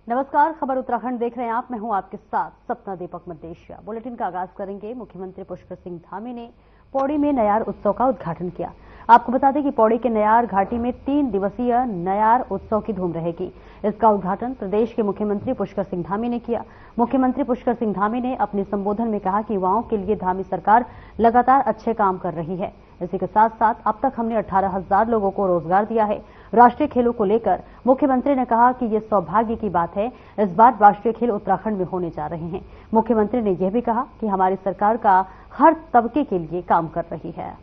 नमस्कार, खबर उत्तराखंड देख रहे हैं आप। मैं हूं आपके साथ सपना दीपक मदेशिया। बुलेटिन का आगाज करेंगे। मुख्यमंत्री पुष्कर सिंह धामी ने पौड़ी में नयार उत्सव का उद्घाटन किया। आपको बता दें कि पौड़ी के नयार घाटी में 3 दिवसीय नयार उत्सव की धूम रहेगी। इसका उद्घाटन प्रदेश के मुख्यमंत्री पुष्कर सिंह धामी ने किया। मुख्यमंत्री पुष्कर सिंह धामी ने अपने संबोधन में कहा कि युवाओं के लिए धामी सरकार लगातार अच्छे काम कर रही है। इसी के साथ साथ अब तक हमने 18,000 लोगों को रोजगार दिया है। राष्ट्रीय खेलों को लेकर मुख्यमंत्री ने कहा कि ये सौभाग्य की बात है, इस बार राष्ट्रीय खेल उत्तराखंड में होने जा रहे हैं। मुख्यमंत्री ने यह भी कहा कि हमारी सरकार का हर तबके के लिए काम कर रही है।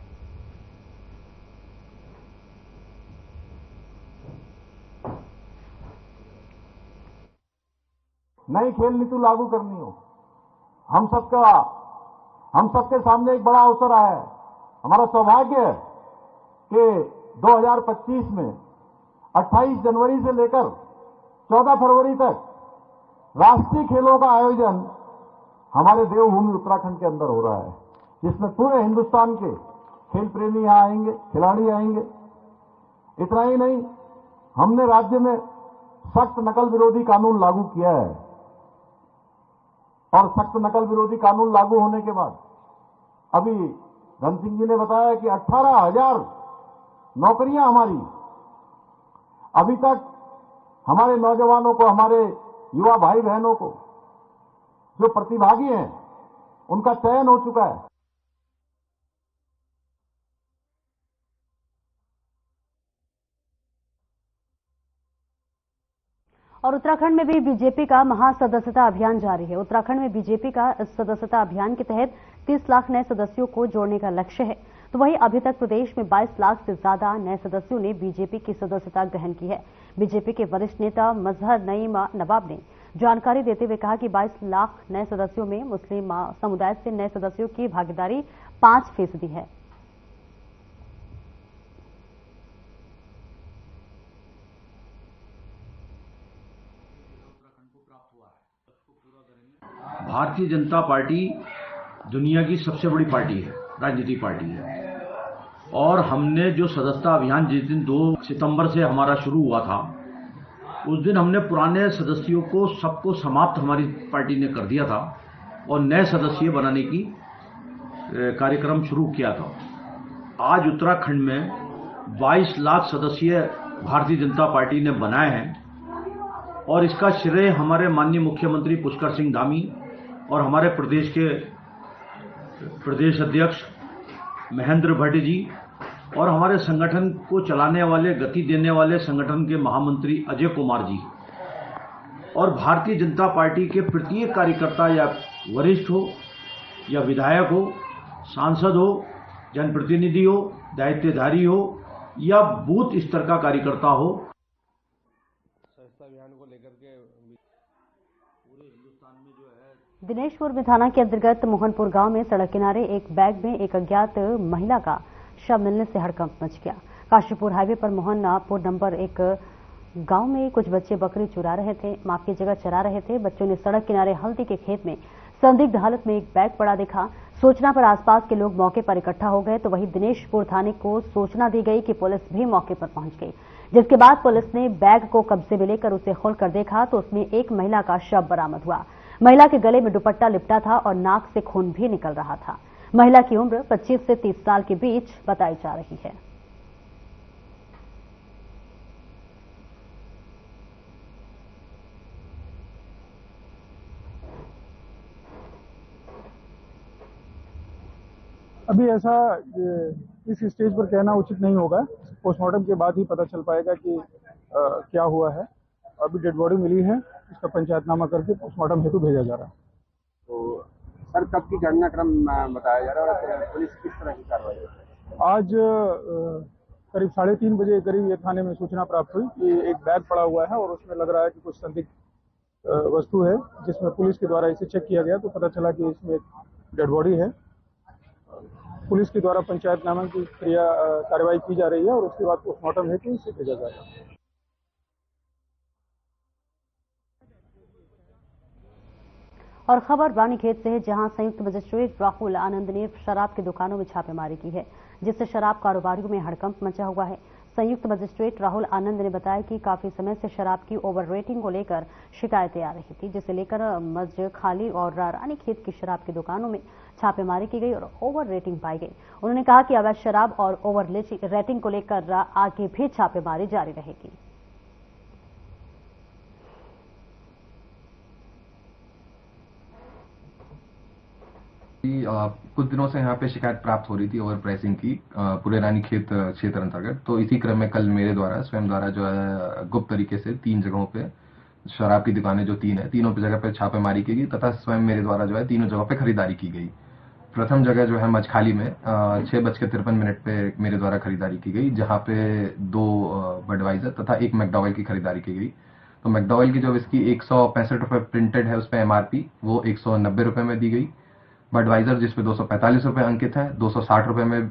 नई खेल नीति लागू करनी हो, हम सबके सामने एक बड़ा अवसर आया है। हमारा सौभाग्य है कि 2025 में 28 जनवरी से लेकर 14 फरवरी तक राष्ट्रीय खेलों का आयोजन हमारे देवभूमि उत्तराखंड के अंदर हो रहा है, जिसमें पूरे हिंदुस्तान के खेल प्रेमी यहां आएंगे, खिलाड़ी आएंगे। इतना ही नहीं, हमने राज्य में सख्त नकल विरोधी कानून लागू किया है और सख्त नकल विरोधी कानून लागू होने के बाद अभी धन सिंह जी ने बताया कि 18,000 नौकरियां हमारी अभी तक हमारे नौजवानों को, हमारे युवा भाई बहनों को, जो प्रतिभागी हैं, उनका चयन हो चुका है। और उत्तराखंड में भी बीजेपी का महासदस्यता अभियान जारी है। उत्तराखंड में बीजेपी का इस सदस्यता अभियान के तहत 30 लाख नए सदस्यों को जोड़ने का लक्ष्य है। तो वहीं अभी तक प्रदेश में 22 लाख से ज्यादा नए सदस्यों ने बीजेपी की सदस्यता ग्रहण की है। बीजेपी के वरिष्ठ नेता मजहर नईम नवाब ने जानकारी देते हुए कहा कि 22 लाख नए सदस्यों में मुस्लिम समुदाय से नए सदस्यों की भागीदारी 5% है। भारतीय जनता पार्टी दुनिया की सबसे बड़ी पार्टी है, राजनीतिक पार्टी है। और हमने जो सदस्यता अभियान जिस दिन 2 सितंबर से हमारा शुरू हुआ था, उस दिन हमने पुराने सदस्यों को सबको समाप्त हमारी पार्टी ने कर दिया था और नए सदस्य बनाने की कार्यक्रम शुरू किया था। आज उत्तराखंड में 22 लाख सदस्य भारतीय जनता पार्टी ने बनाए हैं और इसका श्रेय हमारे माननीय मुख्यमंत्री पुष्कर सिंह धामी और हमारे प्रदेश के प्रदेश अध्यक्ष महेंद्र भट्ट जी और हमारे संगठन को चलाने वाले, गति देने वाले संगठन के महामंत्री अजय कुमार जी और भारतीय जनता पार्टी के प्रत्येक कार्यकर्ता, या वरिष्ठ हो या विधायक हो, सांसद हो, जनप्रतिनिधि हो, दायित्वधारी हो या बूथ स्तर का कार्यकर्ता हो। अभियान को लेकर के पूरे हिंदुस्तान में जो है दिनेशपुर में थाना के अंतर्गत मोहनपुर गांव में सड़क किनारे एक बैग में एक अज्ञात महिला का शव मिलने से हड़कंप मच गया। काशीपुर हाईवे पर मोहनपुर नंबर 1 गांव में कुछ बच्चे बकरी चरा रहे थे। बच्चों ने सड़क किनारे हल्दी के खेत में संदिग्ध हालत में एक बैग पड़ा देखा। सूचना पर आसपास के लोग मौके पर इकट्ठा हो गए। तो वहीं दिनेशपुर थाने को सूचना दी गई कि पुलिस भी मौके पर पहुंच गई, जिसके बाद पुलिस ने बैग को कब्जे में लेकर उसे खोलकर देखा तो उसमें एक महिला का शव बरामद हुआ। महिला के गले में दुपट्टा लिपटा था और नाक से खून भी निकल रहा था। महिला की उम्र 25 से 30 साल के बीच बताई जा रही है। अभी ऐसा इस स्टेज पर कहना उचित नहीं होगा। पोस्टमार्टम के बाद ही पता चल पाएगा कि क्या हुआ है। अभी डेड बॉडी मिली है, इसका पंचायतनामा करके पोस्टमार्टम हेतु भेजा जा रहा है। तो सर, कब की घटनाक्रम बताया जा रहा है और पुलिस किस तरह की कार्रवाई कर रही है? आज करीब 3:30 बजे करीब ये थाने में सूचना प्राप्त हुई कि एक बैग पड़ा हुआ है और उसमें लग रहा है कि कुछ संदिग्ध वस्तु है, जिसमें पुलिस के द्वारा इसे चेक किया गया तो पता चला कि इसमें एक डेड बॉडी है। पुलिस के द्वारा पंचायतनामा की कार्रवाई की जा रही है और उसके बाद पोस्टमार्टम हेतु इसे भेजा जाएगा। और खबर रानीखेत से है, जहां संयुक्त मजिस्ट्रेट राहुल आनंद ने शराब की दुकानों में छापेमारी की है, जिससे शराब कारोबारियों में हड़कंप मचा हुआ है। संयुक्त मजिस्ट्रेट राहुल आनंद ने बताया कि काफी समय से शराब की ओवर रेटिंग को लेकर शिकायतें आ रही थी, जिसे लेकर मस्जिद खाली और रानीखेत की शराब की दुकानों में छापेमारी की गई और ओवर रेटिंग पाई गई। उन्होंने कहा कि अवैध शराब और ओवर रेटिंग को लेकर आगे भी छापेमारी जारी रहेगी। कुछ दिनों से यहाँ पे शिकायत प्राप्त हो रही थी ओवर प्राइसिंग की पूरे रानीखेत क्षेत्र अंतर्गत। तो इसी क्रम में कल मेरे द्वारा स्वयं द्वारा जो है गुप्त तरीके से 3 जगहों पे शराब की दुकानें जो 3 है, तीनों पे जगह पे छापेमारी की गई तथा स्वयं मेरे द्वारा जो है तीनों जगहों पे खरीदारी की गई। प्रथम जगह जो है मजखाली में 6:53 पे मेरे द्वारा खरीदारी की गई, जहाँ पे 2 बडवाइजर तथा 1 मैकडॉवेल की खरीदारी की गई। तो मैकडॉवेल की जो विस्की 165 रुपए प्रिंटेड है, उस पर MRP वो 190 रुपए में दी गई। बडवाइजर जिसपे 245 रुपए अंकित है 260 रुपए में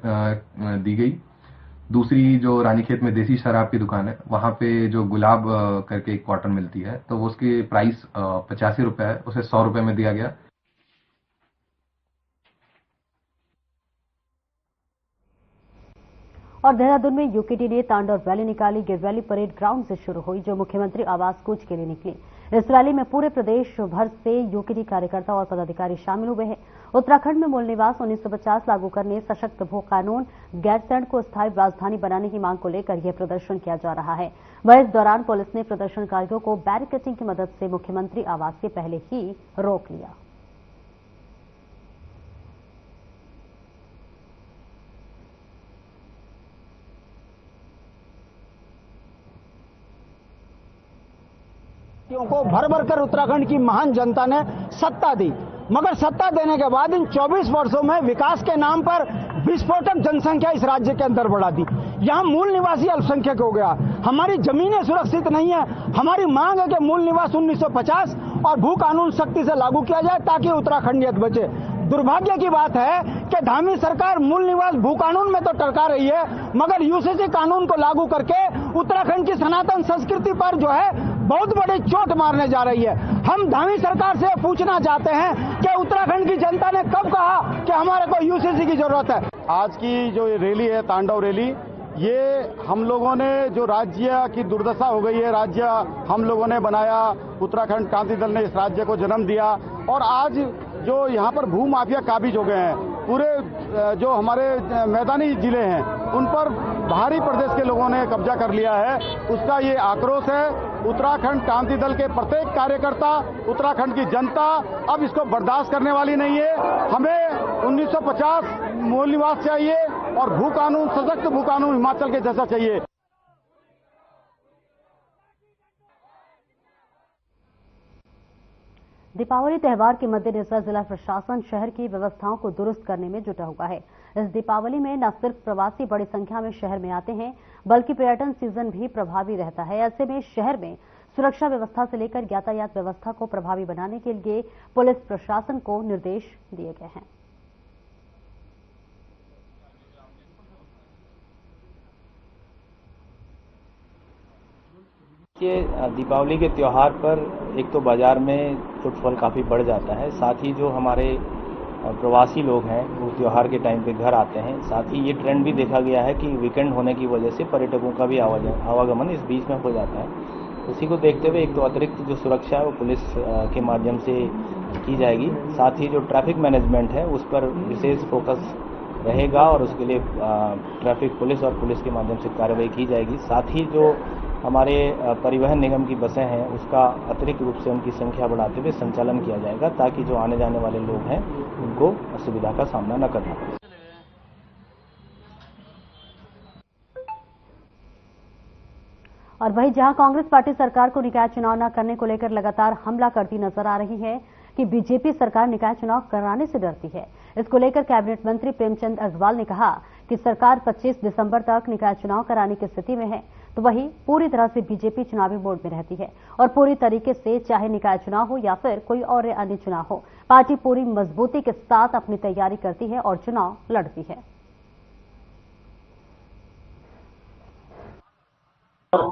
दी गई। दूसरी जो रानीखेत में देसी शराब की दुकान है, वहां पे जो गुलाब करके एक क्वार्टर मिलती है, तो वो उसकी प्राइस 85 रुपए है, उसे 100 रुपए में दिया गया। और देहरादून में यूकेडी ने तांडव रैली निकाली। ये रैली परेड ग्राउंड से शुरू हुई, जो मुख्यमंत्री आवास कूच के लिए निकली। इस रैली में पूरे प्रदेश भर से यूकेडी कार्यकर्ता और पदाधिकारी शामिल हुए हैं। उत्तराखंड में मूल निवास 1950 लागू करने, सशक्त भू कानून, गैरसैंण को स्थायी राजधानी बनाने की मांग को लेकर यह प्रदर्शन किया जा रहा है। वह इस दौरान पुलिस ने प्रदर्शनकारियों को बैरिकेडिंग की मदद से मुख्यमंत्री आवास से पहले ही रोक लिया। को भर भर कर उत्तराखंड की महान जनता ने सत्ता दी, मगर सत्ता देने के बाद इन 24 वर्षों में विकास के नाम पर विस्फोटक जनसंख्या इस राज्य के अंदर बढ़ा दी। यहाँ मूल निवासी अल्पसंख्यक हो गया, हमारी जमीनें सुरक्षित नहीं है। हमारी मांग है कि मूल निवास 1950 और भू कानून सख्ती से लागू किया जाए ताकि उत्तराखंडियत बचे। दुर्भाग्य की बात है कि धामी सरकार मूल निवास भू कानून में तो टरका रही है, मगर यूसीसी कानून को लागू करके उत्तराखंड की सनातन संस्कृति पर जो है बहुत बड़ी चोट मारने जा रही है। हम धामी सरकार से पूछना चाहते हैं कि उत्तराखंड की जनता ने कब कहा कि हमारे को यूसीसी की जरूरत है। आज की जो रैली है, तांडव रैली, ये हम लोगों ने जो राज्य की दुर्दशा हो गई है, राज्य हम लोगों ने बनाया, उत्तराखंड क्रांति दल ने इस राज्य को जन्म दिया और आज जो यहाँ पर भू माफिया काबिज हो गए हैं, पूरे जो हमारे मैदानी जिले हैं उन पर बाहरी प्रदेश के लोगों ने कब्जा कर लिया है, उसका ये आक्रोश है। उत्तराखंड क्रांति दल के प्रत्येक कार्यकर्ता, उत्तराखंड की जनता अब इसको बर्दाश्त करने वाली नहीं है। हमें 1950 मूल निवास चाहिए और भू कानून, सशक्त भू कानून हिमाचल के जैसा चाहिए। दीपावली त्यौहार के मद्देनजर जिला प्रशासन शहर की व्यवस्थाओं को दुरुस्त करने में जुटा हुआ है। इस दीपावली में न सिर्फ प्रवासी बड़ी संख्या में शहर में आते हैं, बल्कि पर्यटन सीजन भी प्रभावी रहता है। ऐसे में शहर में सुरक्षा व्यवस्था से लेकर यातायात व्यवस्था को प्रभावी बनाने के लिए पुलिस प्रशासन को निर्देश दिए गए हैं। दीपावली के त्यौहार पर एक तो बाजार में फुटफॉल काफ़ी बढ़ जाता है, साथ ही जो हमारे प्रवासी लोग हैं वो त्यौहार के टाइम पे घर आते हैं। साथ ही ये ट्रेंड भी देखा गया है कि वीकेंड होने की वजह से पर्यटकों का भी आवागमन इस बीच में हो जाता है। उसी को देखते हुए एक तो अतिरिक्त जो सुरक्षा है वो पुलिस के माध्यम से की जाएगी। साथ ही जो ट्रैफिक मैनेजमेंट है उस पर विशेष फोकस रहेगा और उसके लिए ट्रैफिक पुलिस और पुलिस के माध्यम से कार्रवाई की जाएगी। साथ ही जो हमारे परिवहन निगम की बसें हैं उसका अतिरिक्त रूप से उनकी संख्या बढ़ाते हुए संचालन किया जाएगा, ताकि जो आने जाने वाले लोग हैं उनको असुविधा का सामना न करना पड़े। और वहीं जहां कांग्रेस पार्टी सरकार को निकाय चुनाव न करने को लेकर लगातार हमला करती नजर आ रही है कि बीजेपी सरकार निकाय चुनाव कराने से डरती है। इसको लेकर कैबिनेट मंत्री प्रेमचंद अग्रवाल ने कहा कि सरकार 25 दिसंबर तक निकाय चुनाव कराने की स्थिति में है, तो वहीं पूरी तरह से बीजेपी चुनावी मोड में रहती है और पूरी तरीके से चाहे निकाय चुनाव हो या फिर कोई और अन्य चुनाव हो, पार्टी पूरी मजबूती के साथ अपनी तैयारी करती है और चुनाव लड़ती है। तो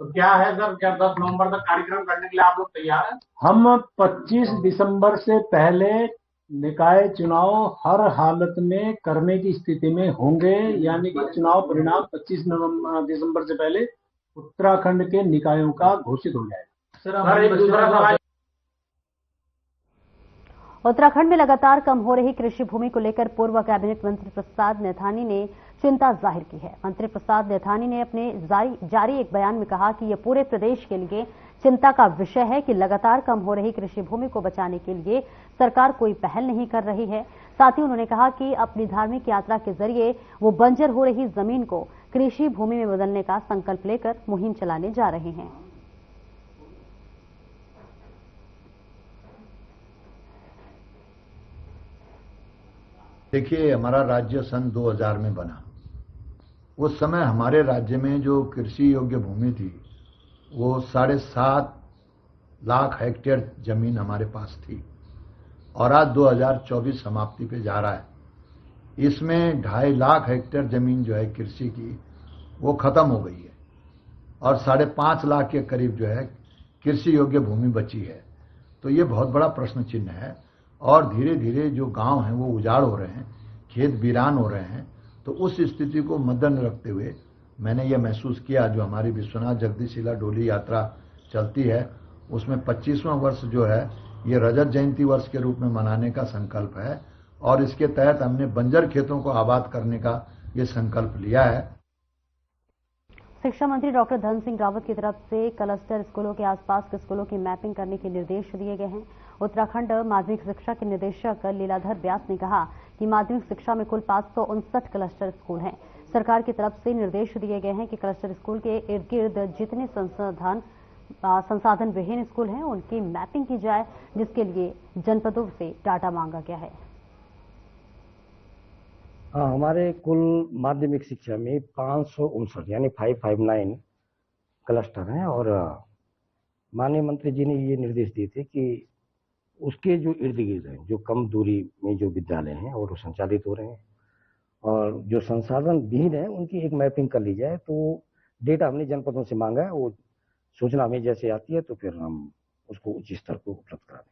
क्या है सर, क्या 10 नवंबर तक कार्यक्रम करने के लिए आप लोग तैयार हैं? हम 25 दिसंबर से पहले निकाय चुनाव हर हालत में करने की स्थिति में होंगे, यानी कि चुनाव परिणाम 25 दिसंबर से पहले उत्तराखंड के निकायों का घोषित हो जाएगा। सर, एक दूसरा सवाल। उत्तराखंड में लगातार कम हो रही कृषि भूमि को लेकर पूर्व कैबिनेट मंत्री प्रसाद नैथानी ने चिंता जाहिर की है। मंत्री प्रसाद नैथानी ने अपने जारी एक बयान में कहा कि यह पूरे प्रदेश के लिए चिंता का विषय है कि लगातार कम हो रही कृषि भूमि को बचाने के लिए सरकार कोई पहल नहीं कर रही है। साथ ही उन्होंने कहा कि अपनी धार्मिक यात्रा के जरिए वो बंजर हो रही जमीन को कृषि भूमि में बदलने का संकल्प लेकर मुहिम चलाने जा रहे हैं। देखिए, हमारा राज्य सन 2000 में बना। उस समय हमारे राज्य में जो कृषि योग्य भूमि थी वो 7.5 लाख हेक्टेयर जमीन हमारे पास थी और आज 2024 समाप्ति पे जा रहा है। इसमें 2.5 लाख हेक्टेयर जमीन जो है कृषि की वो खत्म हो गई है और 5.5 लाख के करीब जो है कृषि योग्य भूमि बची है। तो ये बहुत बड़ा प्रश्न चिन्ह है और धीरे धीरे जो गांव हैं वो उजाड़ हो रहे हैं, खेत वीरान हो रहे हैं। तो उस स्थिति को मद्देनजर रखते हुए मैंने ये महसूस किया, जो हमारी विश्वनाथ जगदीशिला डोली यात्रा चलती है उसमें 25वां वर्ष जो है ये रजत जयंती वर्ष के रूप में मनाने का संकल्प है और इसके तहत हमने बंजर खेतों को आबाद करने का ये संकल्प लिया है। शिक्षा मंत्री डॉक्टर धन सिंह रावत की तरफ से क्लस्टर स्कूलों के आसपास के स्कूलों की मैपिंग करने के निर्देश दिए गए हैं। उत्तराखंड माध्यमिक शिक्षा के निदेशक लीलाधर व्यास ने कहा कि माध्यमिक शिक्षा में कुल 559 क्लस्टर स्कूल हैं। सरकार की तरफ से निर्देश दिए गए हैं कि क्लस्टर स्कूल के इर्द गिर्द जितने संसाधन विहीन स्कूल हैं उनकी मैपिंग की जाए, जिसके लिए जनपदों से डाटा मांगा गया है। हमारे कुल माध्यमिक शिक्षा में 559 यानी 559 क्लस्टर हैं और माननीय मंत्री जी ने ये निर्देश दिए थे कि उसके जो इर्द गिर्द हैं, जो कम दूरी में जो विद्यालय हैं और वो संचालित हो रहे हैं और जो संसाधन विहीन है उनकी एक मैपिंग कर ली जाए। तो डेटा हमने जनपदों से मांगा है, वो सूचना हमें जैसे आती है तो फिर हम उसको उच्च स्तर पर उपलब्ध करा देंगे।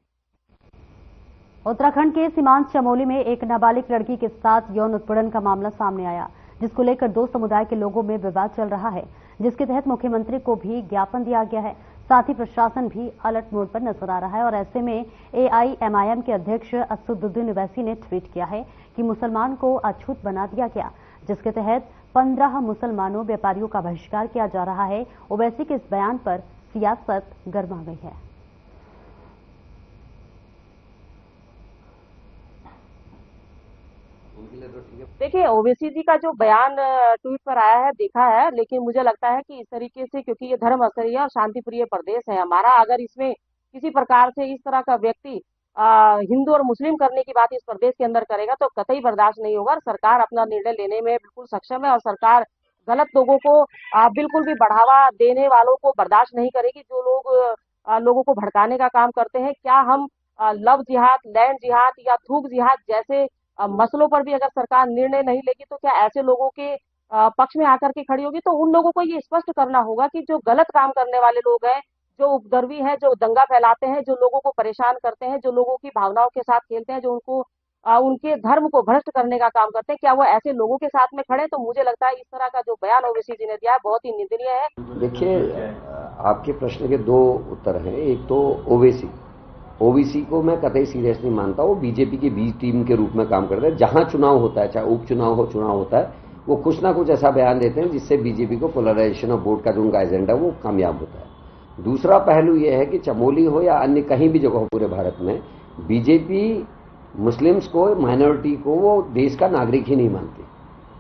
उत्तराखंड के सीमांत चमोली में एक नाबालिग लड़की के साथ यौन उत्पीड़न का मामला सामने आया, जिसको लेकर 2 समुदाय के लोगों में विवाद चल रहा है, जिसके तहत मुख्यमंत्री को भी ज्ञापन दिया गया है। साथ ही प्रशासन भी अलर्ट मोड पर नजर आ रहा है और ऐसे में AIMIM के अध्यक्ष असदुद्दीन ओवैसी ने ट्वीट किया है कि मुसलमान को अछूत बना दिया गया, जिसके तहत 15 मुसलमानों व्यापारियों का बहिष्कार किया जा रहा है। ओवैसी के इस बयान पर सियासत गर्मा गई है। देखिए, ओवैसी जी का जो बयान ट्वीट पर आया है देखा है, लेकिन मुझे लगता है कि इस तरीके से, क्योंकि ये धर्म स्तरीय और शांतिप्रिय प्रदेश है हमारा, अगर इसमें किसी प्रकार से इस तरह का व्यक्ति हिंदू और मुस्लिम करने की बात इस प्रदेश के अंदर करेगा तो कतई बर्दाश्त नहीं होगा। और सरकार अपना निर्णय लेने में बिल्कुल सक्षम है और सरकार गलत लोगों को बिल्कुल भी बढ़ावा देने वालों को बर्दाश्त नहीं करेगी। जो लोग लोगों को भड़काने का काम करते हैं, क्या हम लव जिहाद, लैंड जिहाद या थूक जिहाद जैसे मसलों पर भी अगर सरकार निर्णय नहीं लेगी तो क्या ऐसे लोगों के पक्ष में आकर के खड़ी होगी? तो उन लोगों को ये स्पष्ट करना होगा कि जो गलत काम करने वाले लोग हैं, जो उपद्रवी हैं, जो दंगा फैलाते हैं, जो लोगों को परेशान करते हैं, जो लोगों की भावनाओं के साथ खेलते हैं, जो उनको उनके धर्म को भ्रष्ट करने का काम करते हैं, क्या वो ऐसे लोगों के साथ में खड़े? तो मुझे लगता है इस तरह का जो बयान ओवैसी जी ने दिया है बहुत ही निंदनीय है। देखिए, आपके प्रश्न के 2 उत्तर हैं। एक तो ओबीसी को मैं कतई सीरियस नहीं मानता। वो बीजेपी की बी टीम के रूप में काम करते हैं। जहां चुनाव होता है, चाहे उपचुनाव हो, चुनाव होता है, वो कुछ ना कुछ ऐसा बयान देते हैं जिससे बीजेपी को पोलराइजेशन ऑफ वोट का जो उनका एजेंडा वो कामयाब होता है। दूसरा पहलू यह है कि चमोली हो या अन्य कहीं भी जगह हो पूरे भारत में, बीजेपी मुस्लिम्स को, माइनॉरिटी को वो देश का नागरिक ही नहीं मानती।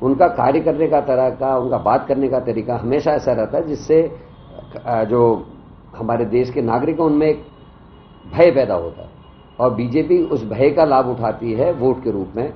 उनका कार्य करने का तरीका, उनका बात करने का तरीका हमेशा ऐसा रहता है जिससे जो हमारे देश के नागरिक हैं उनमें एक भय पैदा होता है और बीजेपी उस भय का लाभ उठाती है वोट के रूप में।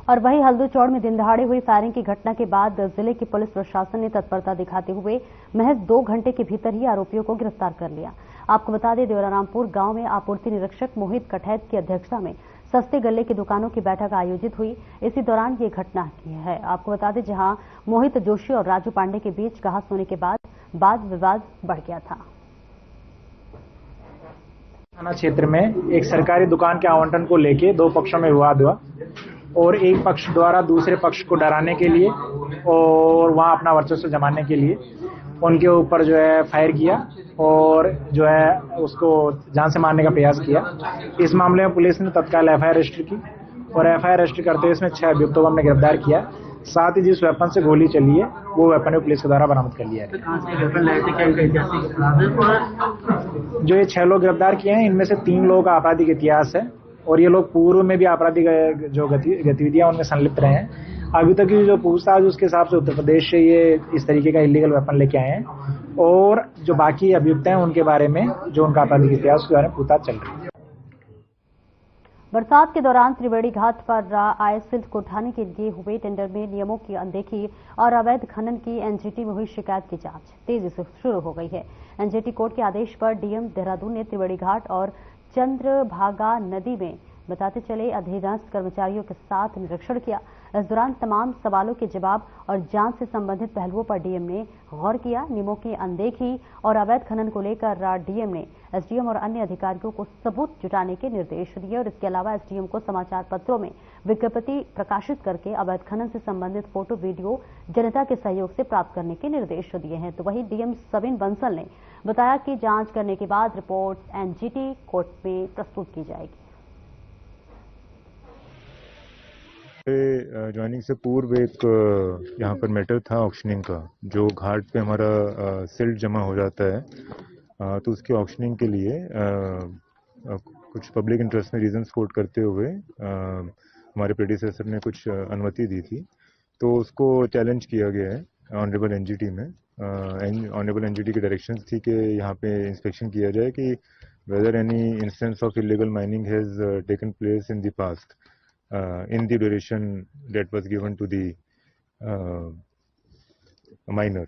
और वहीं हल्दूचौड़ में दिन दहाड़े हुई फायरिंग की घटना के बाद जिले की पुलिस प्रशासन ने तत्परता दिखाते हुए महज 2 घंटे के भीतर ही आरोपियों को गिरफ्तार कर लिया। आपको बता दें, देवरारामपुर गांव में आपूर्ति निरीक्षक मोहित कठैत की अध्यक्षता में सस्ते गल्ले की दुकानों की बैठक आयोजित हुई। इसी दौरान ये घटना की है। आपको बता दें, जहां मोहित जोशी और राजू पांडे के बीच कहासुनी के बाद वाद विवाद बढ़ गया था। थाना क्षेत्र में एक सरकारी दुकान के आवंटन को लेके दो पक्षों में विवाद हुआ और एक पक्ष द्वारा दूसरे पक्ष को डराने के लिए और वहां अपना वर्चस्व जमाने के लिए उनके ऊपर जो है फायर किया और जो है उसको जान से मारने का प्रयास किया। इस मामले में पुलिस ने तत्काल एफआईआर रजिस्टर की और एफआईआर रजिस्टर करते हुए इसमें 6 अभियुक्तों को हमने गिरफ्तार किया। साथ ही जिस वेपन से गोली चली है वो वेपन भी पुलिस के द्वारा बरामद कर लिया है। जो ये 6 लोग गिरफ्तार किए हैं इनमें से 3 लोगों का आपराधिक इतिहास है और ये लोग पूर्व में भी आपराधिक जो गतिविधियां उनमें संलिप्त रहे हैं। अभी तक की जो पूछताछ उसके हिसाब से उत्तर प्रदेश से ये इस तरीके का इलीगल वेपन लेके आए हैं और जो बाकी अभियुक्त हैं उनके बारे में जो उनका आपराधिक इतिहास के बारे में पूछताछ चल रही है। बरसात के दौरान त्रिवेणी घाट पर आए सिल्ट को उठाने के लिए हुए टेंडर में नियमों की अनदेखी और अवैध खनन की एनजीटी में हुई शिकायत की जांच तेजी से शुरू हो गई है। एनजीटी कोर्ट के आदेश पर डीएम देहरादून ने त्रिवेणी घाट और चंद्रभागा नदी में बताते चले अधिकांश कर्मचारियों के साथ निरीक्षण किया। इस दौरान तमाम सवालों के जवाब और जांच से संबंधित पहलुओं पर डीएम ने गौर किया। नियमों की अनदेखी और अवैध खनन को लेकर डीएम ने एसडीएम और अन्य अधिकारियों को सबूत जुटाने के निर्देश दिए और इसके अलावा एसडीएम को समाचार पत्रों में विज्ञप्ति प्रकाशित करके अवैध खनन से संबंधित फोटो वीडियो जनता के सहयोग से प्राप्त करने के निर्देश दिए हैं। तो वहीं डीएम सविन बंसल ने बताया कि जांच करने के बाद रिपोर्ट एनजीटी कोर्ट में प्रस्तुत की जाएगी। ज्वाइनिंग से पूर्व एक यहाँ पर मैटर था ऑक्शनिंग का, जो घाट पे हमारा सिल्ट जमा हो जाता है तो उसकी ऑक्शनिंग के लिए कुछ पब्लिक इंटरेस्ट में रीजंस कोट करते हुए हमारे प्रेडिसेसर ने कुछ अनुमति दी थी, तो उसको चैलेंज किया गया है ऑनरेबल एनजीटी में। ऑनरेबल एनजीटी की डायरेक्शंस थी कि यहाँ पे इंस्पेक्शन किया जाए कि whether any instance of illegal mining has taken place in the past in the duration that was given to the miner.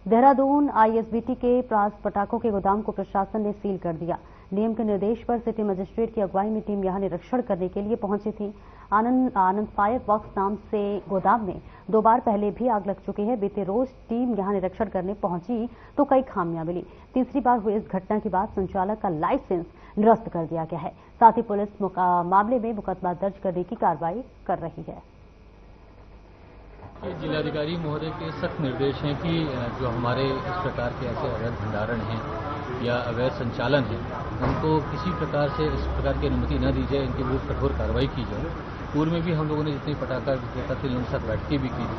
Dehradun ISBT के प्रास पटाखों के गोदाम को प्रशासन ने सील कर दिया। डीएम के निर्देश पर सिटी मजिस्ट्रेट की अगुवाई में टीम यहां निरीक्षण करने के लिए पहुंची थी। आनंद फायर वर्क्स नाम से गोदाम में 2 बार पहले भी आग लग चुकी है। बीते रोज टीम यहां निरीक्षण करने पहुंची तो कई खामियां मिली। तीसरी बार हुई इस घटना के बाद संचालक का लाइसेंस निरस्त कर दिया गया है। साथ ही पुलिस मामले में मुकदमा दर्ज करने की कार्रवाई कर रही है। जिलाधिकारी महोदय के सख्त निर्देश हैं कि जो हमारे इस प्रकार के ऐसे अवैध भंडारण हैं या अवैध संचालन है उनको किसी प्रकार से इस प्रकार की अनुमति न दी जाए, इनके विरुद्ध कठोर कार्रवाई की जाए। पूर्व में भी हम लोगों ने जितने पटाखा विक्रेता थे उनके साथ बैठकें भी की थी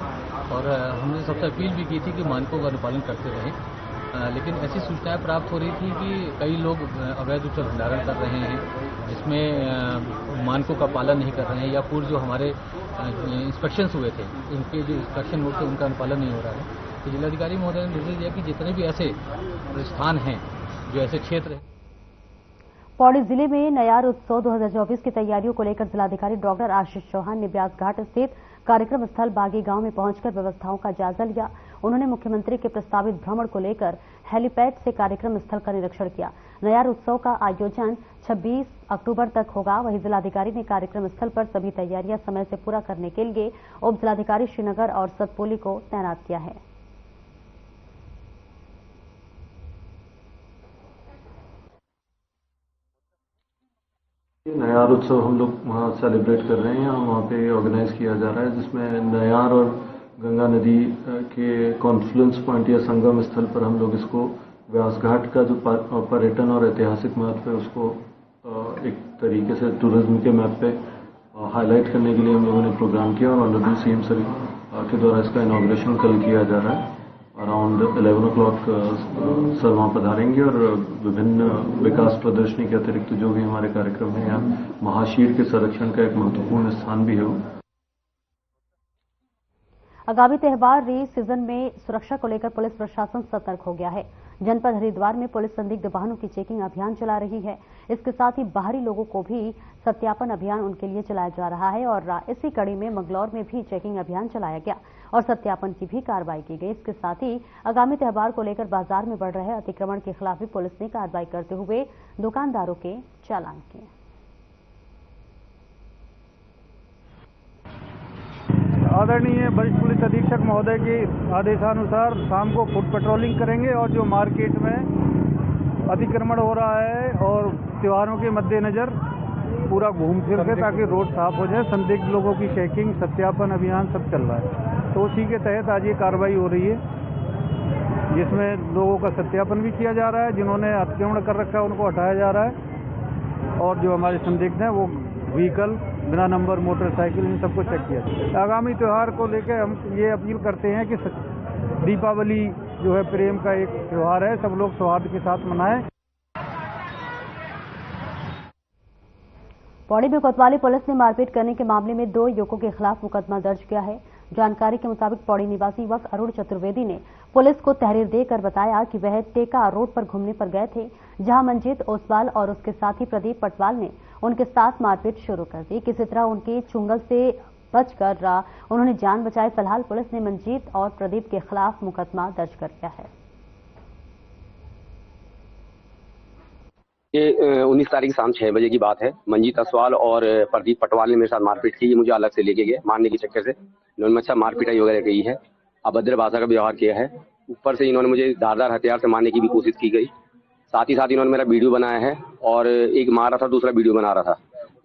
और हमने सबसे अपील भी की थी कि मानकों का अनुपालन करते रहें। लेकिन ऐसी सूचनाएं प्राप्त हो रही थी कि कई लोग अवैध उच्च भंडारण कर रहे हैं, जिसमें मानकों का पालन नहीं कर रहे हैं या पूर्व जो हमारे इंस्पेक्शंस हुए थे उनके जो इंस्पेक्शन हुए थे उनका अनुपालन नहीं हो रहा है। तो जिलाधिकारी महोदय ने निर्देश दिया कि जितने भी ऐसे स्थान हैं, जो ऐसे क्षेत्र हैं। पौड़ी जिले में नयार उत्सव 2024 की तैयारियों को लेकर जिलाधिकारी डॉक्टर आशीष चौहान ने ब्यास घाट स्थित कार्यक्रम स्थल बागी गांव में पहुंचकर व्यवस्थाओं का जायजा लिया। उन्होंने मुख्यमंत्री के प्रस्तावित भ्रमण को लेकर हेलीपैड से कार्यक्रम स्थल का निरीक्षण किया। नयार उत्सव का आयोजन 26 अक्टूबर तक होगा। वहीं जिलाधिकारी ने कार्यक्रम स्थल पर सभी तैयारियां समय से पूरा करने के लिए उप जिलाधिकारी श्रीनगर और सतपुली को तैनात किया है। नयार उत्सव हम लोग वहाँ सेलिब्रेट कर रहे हैं, वहाँ पे ऑर्गेनाइज किया जा रहा है, जिसमें नयार और गंगा नदी के कॉन्फ्लुएंस पॉइंट या संगम स्थल पर हम लोग इसको व्यास घाट का जो पर्यटन और ऐतिहासिक महत्व है उसको एक तरीके से टूरिज्म के मैप पे हाईलाइट करने के लिए हम लोगों ने प्रोग्राम किया और ऑनरेबल सीएम सर के द्वारा इसका इनॉग्रेशन कल किया जा रहा है। अराउंड 11 o'clock सर वहाँ पधारेंगे और विभिन्न विकास प्रदर्शनी के अतिरिक्त जो भी हमारे कार्यक्रम है, यहाँ महाशीर के संरक्षण का एक महत्वपूर्ण स्थान भी है। आगामी त्योहार रेस सीजन में सुरक्षा को लेकर पुलिस प्रशासन सतर्क हो गया है। जनपद हरिद्वार में पुलिस संदिग्ध वाहनों की चेकिंग अभियान चला रही है। इसके साथ ही बाहरी लोगों को भी सत्यापन अभियान उनके लिए चलाया जा रहा है और इसी कड़ी में मंगलौर में भी चेकिंग अभियान चलाया गया और सत्यापन की भी कार्रवाई की गई। इसके साथ ही आगामी त्योहार को लेकर बाजार में बढ़ रहे अतिक्रमण के खिलाफ भी पुलिस ने कार्रवाई करते हुए दुकानदारों के चालान किए। आदरणीय वरिष्ठ पुलिस अधीक्षक महोदय के आदेशानुसार शाम को फुट पेट्रोलिंग करेंगे और जो मार्केट में अतिक्रमण हो रहा है और त्योहारों के मद्देनजर पूरा घूम फिर के ताकि रोड साफ हो जाए, संदिग्ध लोगों की चेकिंग, सत्यापन अभियान सब चल रहा है। तो उसी के तहत आज ये कार्रवाई हो रही है, जिसमें लोगों का सत्यापन भी किया जा रहा है, जिन्होंने अतिक्रमण कर रखा है उनको हटाया जा रहा है, और जो हमारे संदिग्ध हैं वो व्हीकल, बिना नंबर मोटरसाइकिल, इन सबको चेक किया जाए। आगामी त्यौहार को लेकर हम ये अपील करते हैं कि दीपावली जो है प्रेम का एक त्यौहार है, सब लोग सौहार्द के साथ मनाएं। पौड़ी में कोतवाली पुलिस ने मारपीट करने के मामले में 2 युवकों के खिलाफ मुकदमा दर्ज किया है। जानकारी के मुताबिक पौड़ी निवासी युवक अरुण चतुर्वेदी ने पुलिस को तहरीर देकर बताया कि वह टेका रोड पर घूमने पर गए थे, जहां मंजीत ओसवाल और उसके साथी प्रदीप पटवाल ने उनके साथ मारपीट शुरू कर दी। किसी तरह उनके चुंगल से बचकर उन्होंने जान बचाई। फिलहाल पुलिस ने मंजीत और प्रदीप के खिलाफ मुकदमा दर्ज कर लिया है। ये 19 तारीख शाम 6 बजे की बात है। मंजीत ओसवाल और प्रदीप पटवाल ने मेरे साथ मारपीट की। ये मुझे अलग से लेके गए मारने के चक्कर से। इन्होंने मुझसे मारपीटाई वगैरह की है, अभद्र भाषा का व्यवहार किया है। ऊपर से इन्होंने मुझे धारदार हथियार से मारने की भी कोशिश की गई। साथ ही साथ इन्होंने मेरा वीडियो बनाया है और एक मार रहा था, दूसरा वीडियो बना रहा था।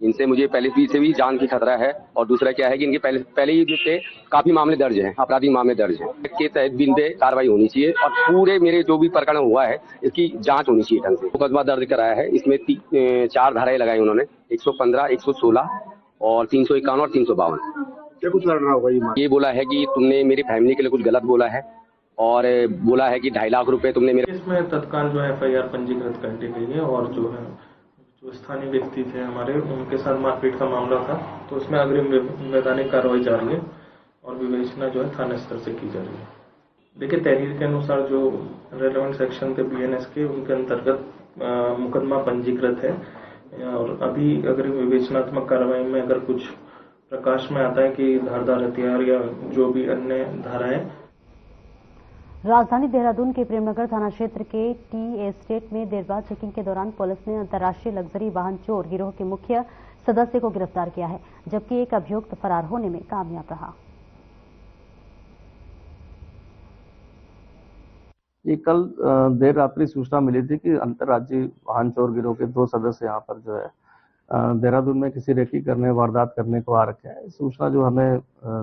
इनसे मुझे पहले से भी जान की खतरा है। और दूसरा क्या है कि इनके पहले ही पे काफी मामले दर्ज हैं, आपराधिक मामले दर्ज हैं। के तहत भी इन पे कार्रवाई होनी चाहिए और पूरे मेरे जो भी प्रकरण हुआ है इसकी जांच होनी चाहिए ढंग से। मुकदमा दर्ज कराया है, इसमें 4 धाराएं लगाई उन्होंने, 115, 116 और 351 और 352। क्या कुछ लड़ रहा होगा? ये बोला है कि तुमने मेरी फैमिली के लिए कुछ गलत बोला है और बोला है कि 2.5 लाख रुपए तुमने मेरे। इसमें तत्काल जो है FIR पंजीकृत कर दी गई है और जो है जो स्थानीय व्यक्ति थे हमारे, उनके साथ मारपीट का मामला था, तो उसमें अग्रिम वैधानिक कार्रवाई जारी है और विवेचना जो है थाना स्तर से की जा रही है। देखिए, तहरीर के अनुसार जो रेलेवेंट सेक्शन थे BNS के, उनके अंतर्गत मुकदमा पंजीकृत है और अभी अग्रिम विवेचनात्मक कार्रवाई में अगर कुछ प्रकाश में आता है कि धारदार हथियार या जो भी अन्य धाराएं। राजधानी देहरादून के प्रेमनगर थाना क्षेत्र के टी एस्टेट में देर रात चेकिंग के दौरान पुलिस ने अंतर्राष्ट्रीय लग्जरी वाहन चोर गिरोह के मुख्य सदस्य को गिरफ्तार किया है, जबकि एक अभियुक्त फरार होने में कामयाब रहा। ये कल देर रात्रि सूचना मिली थी कि अंतर्राज्यीय वाहन चोर गिरोह के 2 सदस्य यहाँ पर जो है देहरादून में किसी रेकी करने, वारदात करने को आ रखे हैं। सूचना जो हमें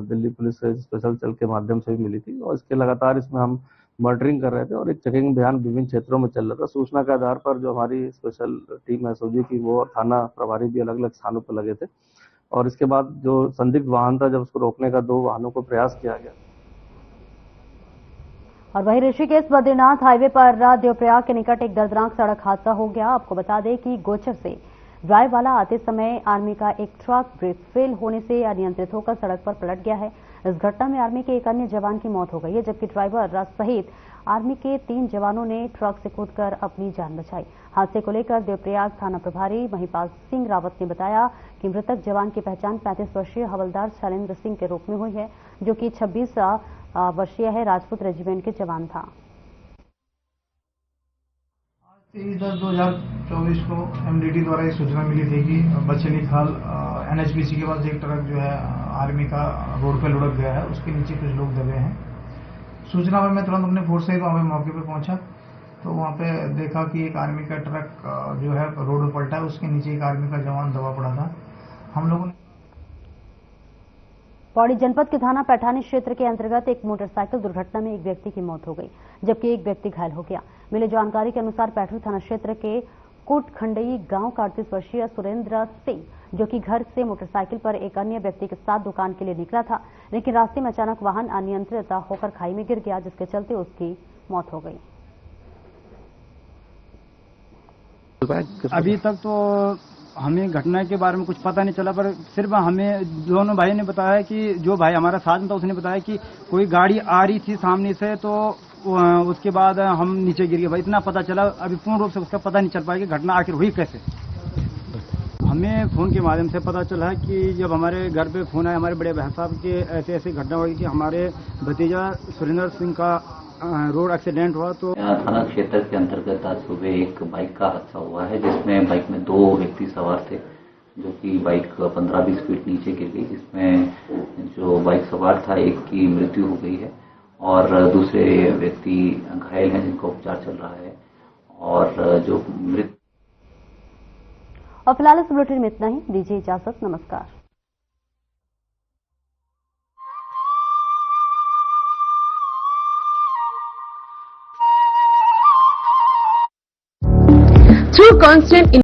दिल्ली पुलिस से स्पेशल सेल के माध्यम से भी मिली थी और इसके लगातार इसमें हम मॉनिटरिंग कर रहे थे और एक चेकिंग अभियान विभिन्न क्षेत्रों में चल रहा था। सूचना के आधार पर जो हमारी स्पेशल टीम है SOG की, वो थाना प्रभारी भी अलग अलग स्थानों पर लगे थे और इसके बाद जो संदिग्ध वाहन था, जब उसको रोकने का 2 वाहनों को प्रयास किया गया। और वहीं ऋषिकेश बद्रीनाथ हाईवे पर देवप्रयाग के निकट एक दर्दनाक सड़क हादसा हो गया। आपको बता दें कि गोचर से ड्राइव वाला आते समय आर्मी का एक ट्रक ब्रेक फेल होने से अनियंत्रित होकर सड़क पर पलट गया है। इस घटना में आर्मी के एक अन्य जवान की मौत हो गई है, जबकि ड्राइवर सहित आर्मी के 3 जवानों ने ट्रक से कूदकर अपनी जान बचाई। हादसे को लेकर देवप्रयाग थाना प्रभारी महिपाल सिंह रावत ने बताया कि मृतक जवान की पहचान 35 वर्षीय हवलदार शैलेंद्र सिंह के रूप में हुई है, जो कि 26 वर्षीय है, राजपूत रेजिमेंट के जवान था। 23/10/2024 को MDT द्वारा एक सूचना मिली थी कि बचेली खाल NHPC के पास एक ट्रक जो है आर्मी का रोड पे लुढ़क गया है, उसके नीचे कुछ लोग दबे हैं। सूचना पर मैं तुरंत अपने फोर्स से वहाँ पे मौके पे पहुंचा तो वहाँ पे देखा कि एक आर्मी का ट्रक जो है रोड पर पलटा है, उसके नीचे एक आर्मी का जवान दबा पड़ा था। हम लोगों ने पौड़ी जनपद के थाना पैठानी क्षेत्र के अंतर्गत एक मोटरसाइकिल दुर्घटना में एक व्यक्ति की मौत हो गई, जबकि एक व्यक्ति घायल हो गया। मिली जानकारी के अनुसार पैठू थाना क्षेत्र के कोटखंडई गांव का 38 वर्षीय सुरेंद्र सिंह, जो कि घर से मोटरसाइकिल पर एक अन्य व्यक्ति के साथ दुकान के लिए निकला था, लेकिन रास्ते में अचानक वाहन अनियंत्रित होकर खाई में गिर गया, जिसके चलते उसकी मौत हो गई। अभी तक तो हमें घटना के बारे में कुछ पता नहीं चला, पर सिर्फ हमें दोनों भाई ने बताया कि जो भाई हमारा साथ में था उसने बताया कि कोई गाड़ी आ रही थी सामने से, तो उसके बाद हम नीचे गिर गए। भाई इतना पता चला, अभी पूर्ण रूप से उसका पता नहीं चल पाया कि घटना आखिर हुई कैसे। हमें फोन के माध्यम से पता चला कि जब हमारे घर पे फोन आया हमारे बड़े भाई साहब के ऐसे ऐसे घटना हुई कि हमारे भतीजा सुरेंद्र सिंह का रोड एक्सीडेंट हुआ। तो थाना क्षेत्र के अंतर्गत आज सुबह एक बाइक का हादसा हुआ है, जिसमें बाइक में 2 व्यक्ति सवार थे, जो कि बाइक 15-20 फीट नीचे गिर गई। इसमें जो बाइक सवार था एक की मृत्यु हो गई है और दूसरे व्यक्ति घायल हैं, जिनका उपचार चल रहा है। और जो मृत। और फिलहाल इस बुलेटिन में इतना ही। दीजिए इजाजत, नमस्कार। Through constant